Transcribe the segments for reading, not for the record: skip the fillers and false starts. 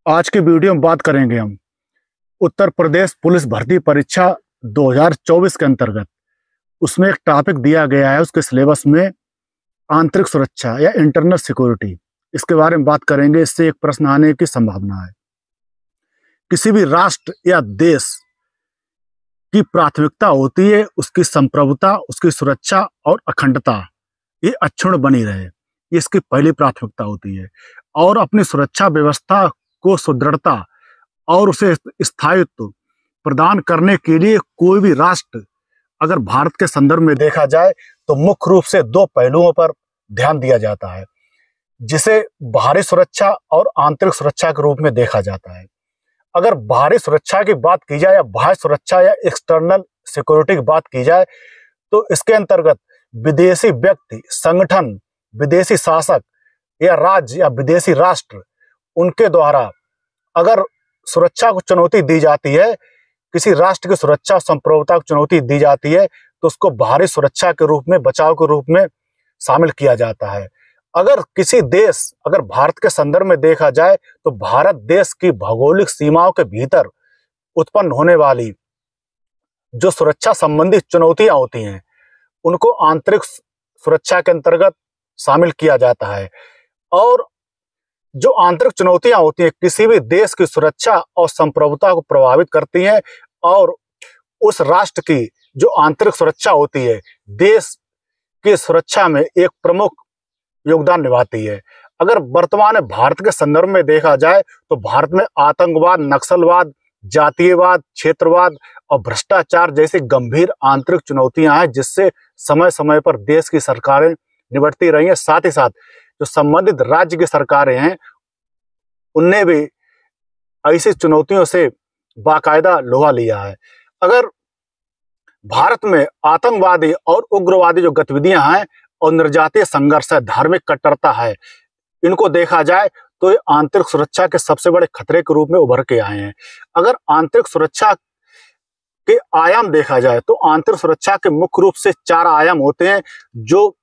आज के वीडियो में बात करेंगे हम उत्तर प्रदेश पुलिस भर्ती परीक्षा 2024 के अंतर्गत। उसमें एक टॉपिक दिया गया है उसके सिलेबस में, आंतरिक सुरक्षा या इंटरनल सिक्योरिटी। इसके बारे में बात करेंगे। इससे एक प्रश्न आने की संभावना है। किसी भी राष्ट्र या देश की प्राथमिकता होती है उसकी संप्रभुता, उसकी सुरक्षा और अखंडता ये अक्षुण्ण बनी रहे। ये इसकी पहली प्राथमिकता होती है। और अपनी सुरक्षा व्यवस्था को सुदृढ़ता और उसे स्थायित्व प्रदान करने के लिए कोई भी राष्ट्र, अगर भारत के संदर्भ में देखा जाए तो मुख्य रूप से दो पहलुओं पर ध्यान दिया जाता है, जिसे बाहरी सुरक्षा और आंतरिक सुरक्षा के रूप में देखा जाता है। अगर बाहरी सुरक्षा की बात की जाए या बाह्य सुरक्षा या एक्सटर्नल सिक्योरिटी की बात की जाए तो इसके अंतर्गत विदेशी व्यक्ति, संगठन, विदेशी शासक या राज्य या विदेशी राष्ट्र, उनके द्वारा अगर सुरक्षा को चुनौती दी जाती है, किसी राष्ट्र की सुरक्षा संप्रभुता को चुनौती दी जाती है तो उसको बाहरी सुरक्षा के रूप में, बचाव के रूप में शामिल किया जाता है। अगर किसी देश, अगर भारत के संदर्भ में देखा जाए तो भारत देश की भौगोलिक सीमाओं के भीतर उत्पन्न होने वाली जो सुरक्षा संबंधी चुनौतियां होती हैं उनको आंतरिक सुरक्षा के अंतर्गत शामिल किया जाता है। और जो आंतरिक चुनौतियां होती हैं किसी भी देश की सुरक्षा और संप्रभुता को प्रभावित करती हैं और उस राष्ट्र की जो आंतरिक सुरक्षा होती है देश की सुरक्षा में एक प्रमुख योगदान निभाती है। अगर वर्तमान में भारत के संदर्भ में देखा जाए तो भारत में आतंकवाद, नक्सलवाद, जातीयवाद, क्षेत्रवाद और भ्रष्टाचार जैसी गंभीर आंतरिक चुनौतियां हैं जिससे समय समय पर देश की सरकारें निपटती रही हैं। साथ ही साथ जो संबंधित राज्य की सरकारें हैं उनने भी ऐसी चुनौतियों से बाकायदा लोहा लिया है। अगर भारत में आतंकवादी और उग्रवादी जो गतिविधियां हैं और निर्जातीय संघर्ष है, धार्मिक कट्टरता है, इनको देखा जाए तो ये आंतरिक सुरक्षा के सबसे बड़े खतरे के रूप में उभर के आए हैं। अगर आंतरिक सुरक्षा के आयाम देखा जाए तो आंतरिक सुरक्षा के मुख्य रूप से 4 आयाम होते हैं जो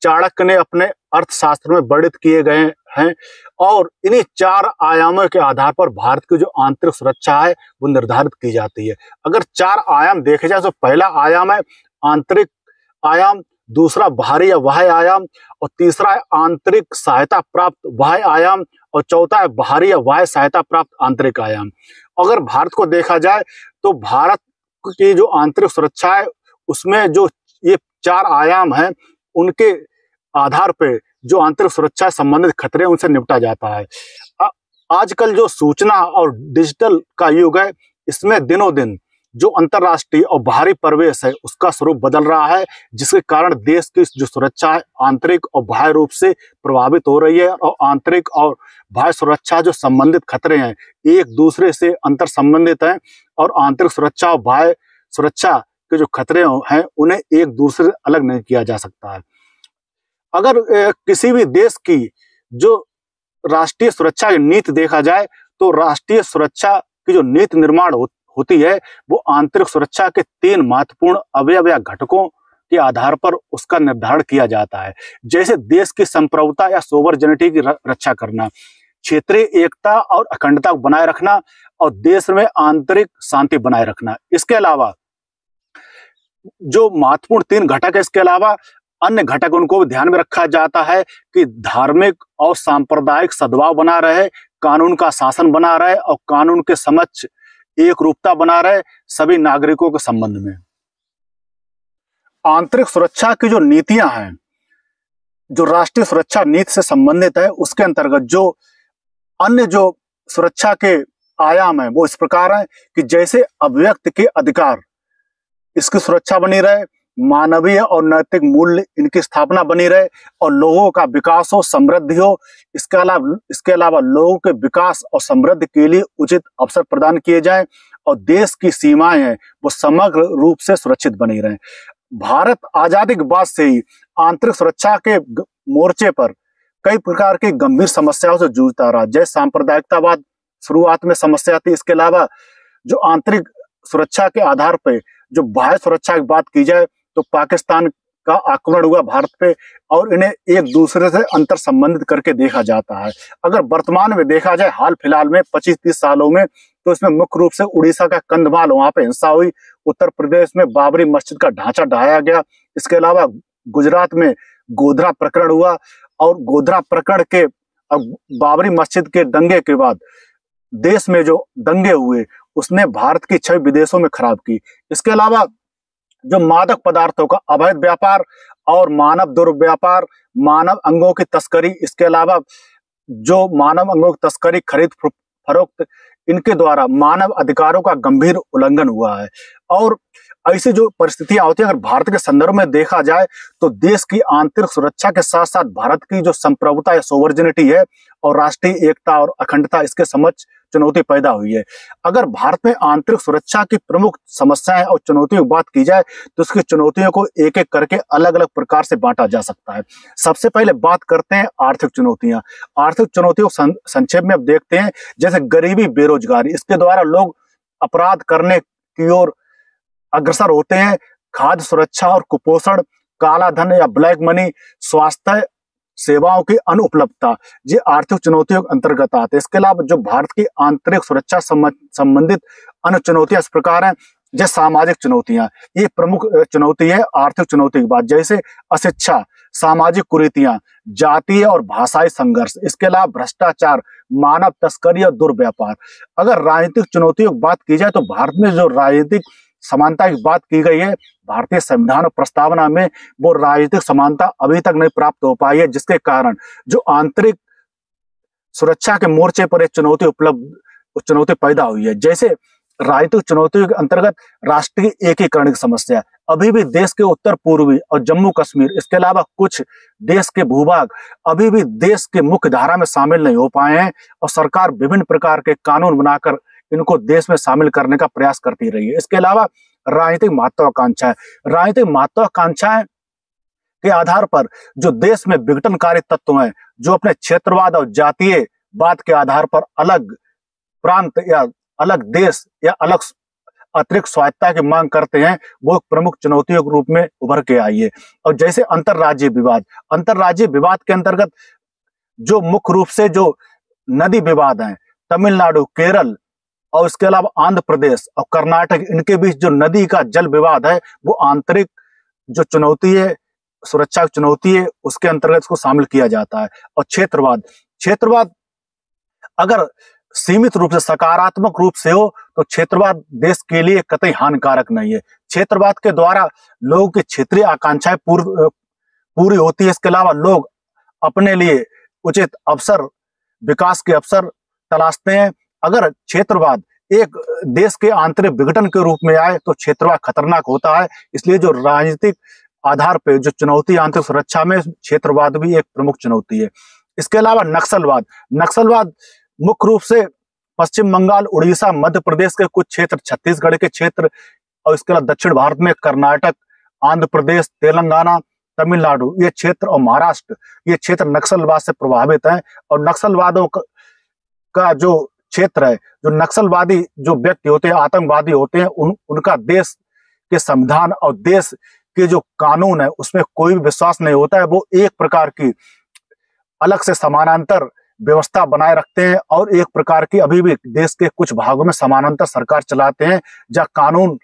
चाणक्य ने अपने अर्थशास्त्र में वर्णित किए गए हैं और इन्हीं 4 आयामों के आधार पर भारत की जो आंतरिक सुरक्षा है वो निर्धारित की जाती है। अगर 4 आयाम देखे जाए तो पहला आयाम है आंतरिक आयाम, दूसरा बाहरी या बाह्य आयाम, और तीसरा है आंतरिक सहायता प्राप्त बाह्य आयाम, और चौथा है बाहरी या बाह्य सहायता प्राप्त आंतरिक आयाम। अगर भारत को देखा जाए तो भारत की जो आंतरिक सुरक्षा है उसमें जो ये 4 आयाम हैं उनके आधार पे जो आंतरिक सुरक्षा संबंधित खतरे उनसे निपटा जाता है। आजकल जो सूचना और डिजिटल का युग है इसमें दिनों दिन जो अंतर्राष्ट्रीय और बाहरी परिवेश है उसका स्वरूप बदल रहा है, जिसके कारण देश की जो सुरक्षा है आंतरिक और बाह्य रूप से प्रभावित हो रही है। और आंतरिक और बाह्य सुरक्षा जो संबंधित खतरे हैं एक दूसरे से अंतर संबंधित हैं और आंतरिक सुरक्षा और बाह्य सुरक्षा के जो खतरे हैं उन्हें एक दूसरे से अलग नहीं किया जा सकता है। अगर किसी भी देश की जो राष्ट्रीय सुरक्षा की नीति देखा जाए तो राष्ट्रीय सुरक्षा की जो नीति निर्माण होती है वो आंतरिक सुरक्षा के 3 महत्वपूर्ण अवयव या घटकों के आधार पर उसका निर्धारण किया जाता है, जैसे देश की संप्रभुता या सोवरेनिटी की रक्षा करना, क्षेत्रीय एकता और अखंडता को बनाए रखना और देश में आंतरिक शांति बनाए रखना। इसके अलावा जो महत्वपूर्ण 3 घटक है इसके अलावा अन्य घटक उनको भी ध्यान में रखा जाता है कि धार्मिक और सांप्रदायिक सद्भाव बना रहे, कानून का शासन बना रहे और कानून के समक्ष एक रूपता बना रहे सभी नागरिकों के संबंध में। आंतरिक सुरक्षा की जो नीतियां हैं, जो राष्ट्रीय सुरक्षा नीति से संबंधित है, उसके अंतर्गत जो अन्य जो सुरक्षा के आयाम है वो इस प्रकार है कि जैसे अभिव्यक्ति के अधिकार, इसकी सुरक्षा बनी रहे, मानवीय और नैतिक मूल्य इनकी स्थापना बनी रहे और लोगों का विकास हो, समृद्धि हो। इसके अलावा लोगों के विकास और समृद्धि के लिए उचित अवसर प्रदान किए जाएं और देश की सीमाएं हैं वो समग्र रूप से सुरक्षित बनी रहें। भारत आजादी के बाद से ही आंतरिक सुरक्षा के मोर्चे पर कई प्रकार की गंभीर समस्याओं से जूझता रहा, जैसे सांप्रदायिकतावाद शुरुआत में समस्या थी। इसके अलावा जो आंतरिक सुरक्षा के आधार पर जो बाह्य सुरक्षा की बात की जाए तो पाकिस्तान का आक्रमण हुआ भारत पे और इन्हें एक दूसरे से अंतर संबंधित करके देखा जाता है। अगर वर्तमान में देखा जाए हाल फिलहाल में 25-30 सालों में, तो इसमें मुख्य रूप से उड़ीसा का कंधमाल, वहां पे हिंसा हुई। उत्तर प्रदेश में बाबरी मस्जिद का ढांचा ढहाया गया। इसके अलावा गुजरात में गोधरा प्रकरण हुआ और गोधरा प्रकरण के अब बाबरी मस्जिद के दंगे के बाद देश में जो दंगे हुए उसने भारत की छवि विदेशों में खराब की। इसके अलावा जो मादक पदार्थों का अवैध व्यापार और मानव दुर्व्यापार, मानव अंगों की तस्करी, इसके अलावा जो मानव अंगों की तस्करी, खरीद फरोख्त, इनके द्वारा मानव अधिकारों का गंभीर उल्लंघन हुआ है। और ऐसी जो परिस्थितियां होती है, अगर भारत के संदर्भ में देखा जाए तो देश की आंतरिक सुरक्षा के साथ साथ भारत की जो संप्रभुता या सोवर्जिनिटी है और राष्ट्रीय एकता और अखंडता, इसके समक्ष चुनौती पैदा हुई है। अगर भारत में आंतरिक सुरक्षा की प्रमुख समस्याएं और चुनौतियों की बात की जाए तो उसकी चुनौतियों को एक एक करके अलग अलग प्रकार से बांटा जा सकता है। सबसे पहले बात करते हैं आर्थिक चुनौतियां। आर्थिक चुनौतियों को संक्षेप में अब देखते हैं। जैसे गरीबी, बेरोजगारी, इसके द्वारा लोग अपराध करने की ओर अग्रसर होते हैं। खाद्य सुरक्षा और कुपोषण, काला धन या ब्लैक मनी, स्वास्थ्य सेवाओं की अनुपलब्धता, ये आर्थिक चुनौतियों के अंतर्गत आते हैं। इसके अलावा जो भारत की आंतरिक सुरक्षा संबंधित अन्य चुनौतियां इस प्रकार हैं। जैसे सामाजिक चुनौतियां, ये प्रमुख चुनौती है आर्थिक चुनौती की बात। जैसे अशिक्षा, सामाजिक कुरीतियां, जातीय और भाषाई संघर्ष, इसके अलावा भ्रष्टाचार, मानव तस्करी और दुर्व्यापार। अगर राजनीतिक चुनौतियों की बात की जाए तो भारत में जो राजनीतिक समानता की बात की गई है भारतीय संविधान प्रस्तावना में, वो राजनीतिक समानता अभी तक नहीं प्राप्त हो पाई है, जिसके कारण जो आंतरिक सुरक्षा के मोर्चे पर एक चुनौती पैदा हुई है। जैसे राजनीतिक चुनौतियों के अंतर्गत राष्ट्रीय एकीकरण की समस्या, अभी भी देश के उत्तर पूर्वी और जम्मू कश्मीर, इसके अलावा कुछ देश के भूभाग अभी भी देश के मुख्य धारा में शामिल नहीं हो पाए हैं और सरकार विभिन्न प्रकार के कानून बनाकर इनको देश में शामिल करने का प्रयास करती रही है। इसके अलावा राजनीतिक महत्वाकांक्षाएं, राजनीतिक महत्वाकांक्षाएं के आधार पर जो देश में विघटनकारी तत्व हैं, जो अपने क्षेत्रवाद और जातीयवाद के आधार पर अलग प्रांत या अलग देश या अलग अतिरिक्त स्वायत्तता की मांग करते हैं, वो प्रमुख चुनौतियों के रूप में उभर के आई है। और जैसे अंतर्राज्यीय विवाद, अंतर्राज्यीय विवाद के अंतर्गत जो मुख्य रूप से जो नदी विवाद हैं, तमिलनाडु, केरल और इसके अलावा आंध्र प्रदेश और कर्नाटक, इनके बीच जो नदी का जल विवाद है, वो आंतरिक जो चुनौती है, सुरक्षा की चुनौती है, उसके अंतर्गत इसको शामिल किया जाता है। और क्षेत्रवाद, क्षेत्रवाद अगर सीमित रूप से सकारात्मक रूप से हो तो क्षेत्रवाद देश के लिए कतई हानिकारक नहीं है। क्षेत्रवाद के द्वारा लोगों की क्षेत्रीय आकांक्षाएं पूरी होती है। इसके अलावा लोग अपने लिए उचित अवसर, विकास के अवसर तलाशते हैं। अगर क्षेत्रवाद एक देश के आंतरिक विघटन के रूप में आए तो क्षेत्रवाद खतरनाक होता है। इसलिए जो राजनीतिक आधार पर जो चुनौती आंतरिक सुरक्षा में, क्षेत्रवाद भी एक प्रमुख चुनौती है। इसके अलावा नक्सलवाद, नक्सलवाद मुख्य रूप से पश्चिम बंगाल, उड़ीसा, मध्य प्रदेश के कुछ क्षेत्र, छत्तीसगढ़ के क्षेत्र और इसके अलावा दक्षिण भारत में कर्नाटक, आंध्र प्रदेश, तेलंगाना, तमिलनाडु, ये क्षेत्र और महाराष्ट्र, ये क्षेत्र नक्सलवाद से प्रभावित हैं। और नक्सलवादों का जो क्षेत्र है, जो नक्सलवादी जो व्यक्ति होते हैं, आतंकवादी होते हैं, उनका देश के संविधान और देश के जो कानून है उसमें कोई भी विश्वास नहीं होता है। वो एक प्रकार की अलग से समानांतर व्यवस्था बनाए रखते हैं और एक प्रकार की अभी भी देश के कुछ भागों में समानांतर सरकार चलाते हैं, जहाँ कानून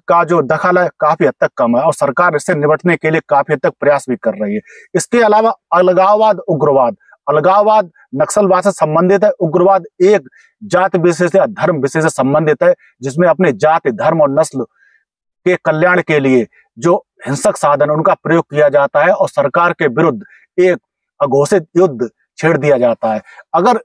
का जो दखल है काफी हद तक कम है और सरकार इससे निपटने के लिए काफी हद तक प्रयास भी कर रही है। इसके अलावा अलगाववाद, उग्रवाद, अलगाववाद नक्सलवाद से संबंधित है। उग्रवाद एक जाति विशेष या धर्म विशेष से संबंधित है, जिसमें अपने जाति, धर्म और नस्ल के कल्याण के लिए जो हिंसक साधन उनका प्रयोग किया जाता है और सरकार के विरुद्ध एक अघोषित युद्ध छेड़ दिया जाता है। अगर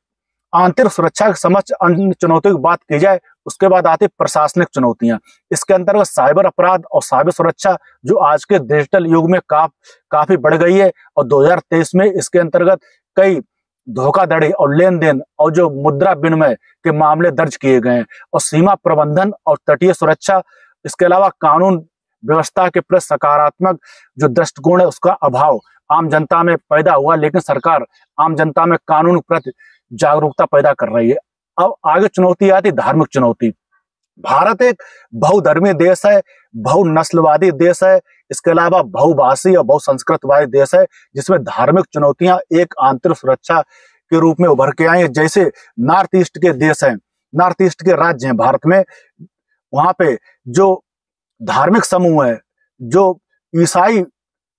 आंतरिक सुरक्षा के समक्ष अन्य चुनौतियों की बात की जाए, उसके बाद आती प्रशासनिक चुनौतियां। इसके अंतर्गत साइबर अपराध और साइबर सुरक्षा जो आज के डिजिटल युग में काफी बढ़ गई है और 2023 में इसके अंतर्गत कई धोखाधड़ी और लेन देन और जो मुद्रा विनिमय के मामले दर्ज किए गए हैं। और सीमा प्रबंधन और तटीय सुरक्षा, इसके अलावा कानून व्यवस्था के प्रति सकारात्मक जो दृष्टिकोण है उसका अभाव आम जनता में पैदा हुआ, लेकिन सरकार आम जनता में कानून के प्रति जागरूकता पैदा कर रही है। अब आगे चुनौती आती धार्मिक चुनौती। भारत एक बहुधर्मीय देश है, बहुनस्लवादी देश है। इसके अलावा बहुभाषी और बहुसंस्कृत वाले देश है, जिसमें धार्मिक चुनौतियां एक आंतरिक सुरक्षा के रूप में उभर के आई है। जैसे नॉर्थ ईस्ट के देश हैं, नॉर्थ ईस्ट के राज्य हैं भारत में, वहां पे जो धार्मिक समूह है, जो ईसाई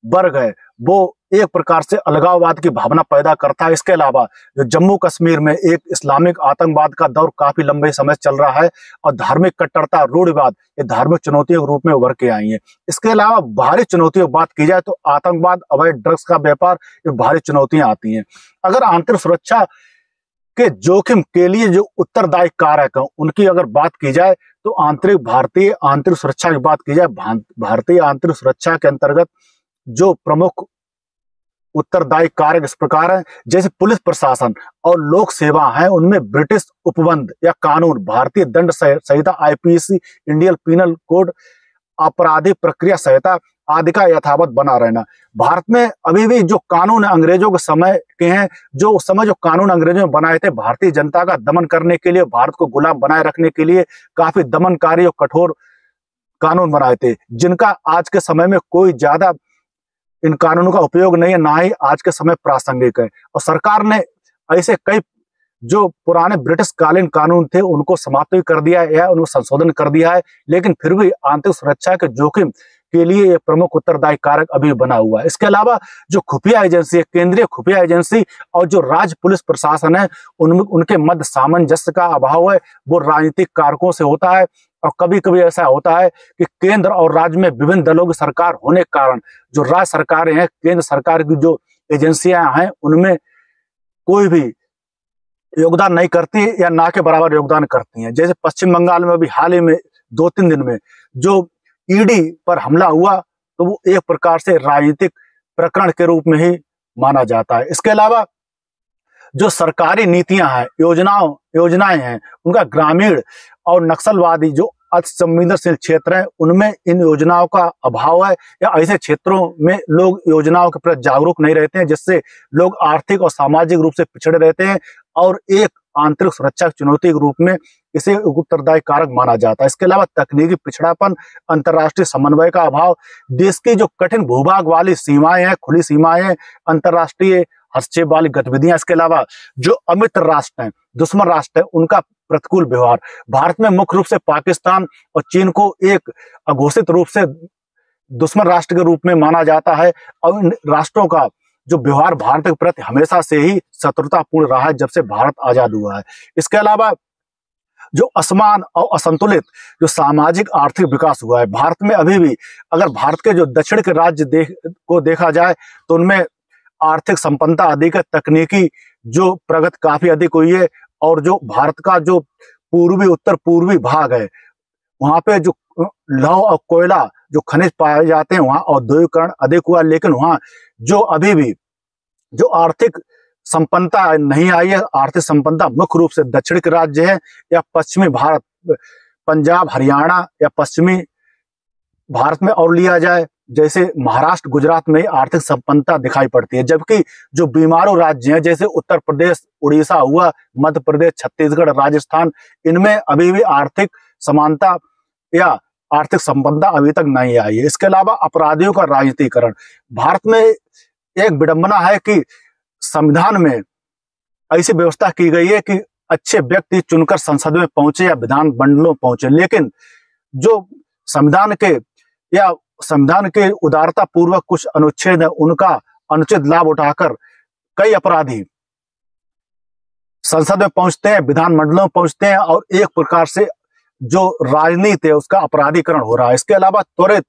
वर्ग है, वो एक प्रकार से अलगाववाद की भावना पैदा करता है। इसके अलावा जो जम्मू कश्मीर में एक इस्लामिक आतंकवाद का दौर काफी लंबे समय चल रहा है और धार्मिक कट्टरता, रूढ़िवाद, ये धार्मिक चुनौतियों के रूप में उभर के आई है। इसके अलावा बाहरी चुनौतियों की बात की जाए तो आतंकवाद, अवैध ड्रग्स का व्यापार, ये बाहरी चुनौतियां आती हैं। अगर आंतरिक सुरक्षा के जोखिम के लिए जो उत्तरदायी कारक है उनकी अगर बात की जाए तो भारतीय आंतरिक सुरक्षा की बात की जाए, भारतीय आंतरिक सुरक्षा के अंतर्गत जो प्रमुख उत्तरदायी कारक इस प्रकार है। जैसे पुलिस प्रशासन और लोक सेवा है, उनमें ब्रिटिश उपबंध या कानून, भारतीय दंड संहिता आईपीसी, इंडियन पीनल कोड, आपराधिक प्रक्रिया संहिता आदि का यथावत बना रहना। भारत में अभी भी जो कानून अंग्रेजों के समय के हैं, जो उस समय जो कानून अंग्रेजों ने बनाए थे भारतीय जनता का दमन करने के लिए, भारत को गुलाम बनाए रखने के लिए काफी दमनकारी और कठोर कानून बनाए थे, जिनका आज के समय में कोई ज्यादा इन कानूनों का उपयोग नहीं है, ना ही आज के समय प्रासंगिक है। और सरकार ने ऐसे कई जो पुराने ब्रिटिश कालीन कानून थे उनको समाप्त भी कर दिया है, उनको संशोधन कर दिया है, लेकिन फिर भी आंतरिक सुरक्षा के जोखिम के लिए ये प्रमुख उत्तरदायी कारक अभी बना हुआ है। इसके अलावा जो खुफिया एजेंसी है, केंद्रीय खुफिया एजेंसी और जो राज्य पुलिस प्रशासन है, उनके मध्य सामंजस्य का अभाव है, वो राजनीतिक कारकों से होता है। और कभी कभी ऐसा होता है कि केंद्र और राज्य में विभिन्न दलों की सरकार होने के कारण जो राज्य सरकारें हैं, केंद्र सरकार की जो एजेंसियां हैं, उनमें कोई भी योगदान नहीं करती या ना के बराबर योगदान करती हैं। जैसे पश्चिम बंगाल में अभी हाल ही में 2-3 दिन में जो ईडी पर हमला हुआ, तो वो एक प्रकार से राजनीतिक प्रकरण के रूप में ही माना जाता है। इसके अलावा जो सरकारी नीतियां हैं, योजनाएं हैं, उनका ग्रामीण और नक्सलवादी जो अति संवेदनशील क्षेत्र हैं, उनमें इन योजनाओं का अभाव है, या ऐसे क्षेत्रों में लोग योजनाओं के प्रति जागरूक नहीं रहते हैं, जिससे लोग आर्थिक और सामाजिक रूप से पिछड़े रहते हैं और एक आंतरिक सुरक्षा चुनौती के रूप में इसे उत्तरदायी कारक माना जाता है। इसके अलावा तकनीकी पिछड़ापन, अंतर्राष्ट्रीय समन्वय का अभाव, देश की जो कठिन भूभाग वाली सीमाएं हैं, खुली सीमाएं हैं, अंतर्राष्ट्रीय हस्तक्षेप वाली गतिविधियां, इसके अलावा जो अमित्र राष्ट्र हैं, दुश्मन राष्ट्र है, उनका प्रतिकूल व्यवहार। भारत में मुख्य रूप से पाकिस्तान और चीन को एक अघोषित रूप से दुश्मन राष्ट्र के रूप में माना जाता है और इन राष्ट्रों का जो व्यवहार भारत के प्रति हमेशा से ही शत्रुतापूर्ण रहा है, जब से भारत आजाद हुआ है। इसके अलावा जो असमान और असंतुलित जो सामाजिक आर्थिक विकास हुआ है भारत में, अभी भी अगर भारत के जो दक्षिण के राज्य को देखा जाए तो उनमें आर्थिक संपन्नता अधिक है, तकनीकी जो प्रगति काफी अधिक हुई है, और जो भारत का जो उत्तर पूर्वी भाग है, वहां पे जो लौह और कोयला जो खनिज पाए जाते हैं, वहां औद्योगिकरण अधिक हुआ, लेकिन वहां जो अभी भी जो आर्थिक संपन्नता नहीं आई है, आर्थिक संपन्नता मुख्य रूप से दक्षिण के राज्य है या पश्चिमी भारत, पंजाब, हरियाणा या पश्चिमी भारत में और लिया जाए, जैसे महाराष्ट्र, गुजरात में आर्थिक संपन्नता दिखाई पड़ती है। जबकि जो बीमारू राज्य हैं, जैसे उत्तर प्रदेश, उड़ीसा हुआ, मध्य प्रदेश, छत्तीसगढ़, राजस्थान, इनमें अभी भी आर्थिक समानता या आर्थिक संपन्नता अभी तक नहीं आई है। इसके अलावा अपराधियों का राजनीतिकरण, भारत में एक विडंबना है कि संविधान में ऐसी व्यवस्था की गई है कि अच्छे व्यक्ति चुनकर संसद में पहुंचे या विधान मंडलों पहुंचे, लेकिन जो संविधान के उदारता पूर्वक कुछ अनुच्छेद है, उनका अनुचित लाभ उठाकर कई अपराधी संसद में पहुंचते हैं, विधान मंडलों में पहुंचते हैं, और एक प्रकार से जो राजनीति है उसका अपराधीकरण हो रहा है। इसके अलावा त्वरित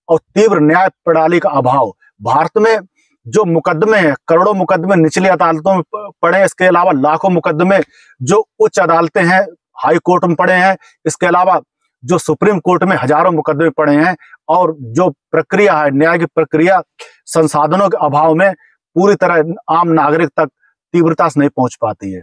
और तीव्र न्याय प्रणाली का अभाव, भारत में जो मुकदमे हैं, करोड़ों मुकदमे निचली अदालतों में पड़े, इसके अलावा लाखों मुकदमे जो उच्च अदालतें हैं, हाई कोर्ट में पड़े हैं, इसके अलावा जो सुप्रीम कोर्ट में हजारों मुकदमे पड़े हैं, और जो प्रक्रिया है, न्याय की प्रक्रिया संसाधनों के अभाव में पूरी तरह आम नागरिक तक तीव्रता से नहीं पहुंच पाती है।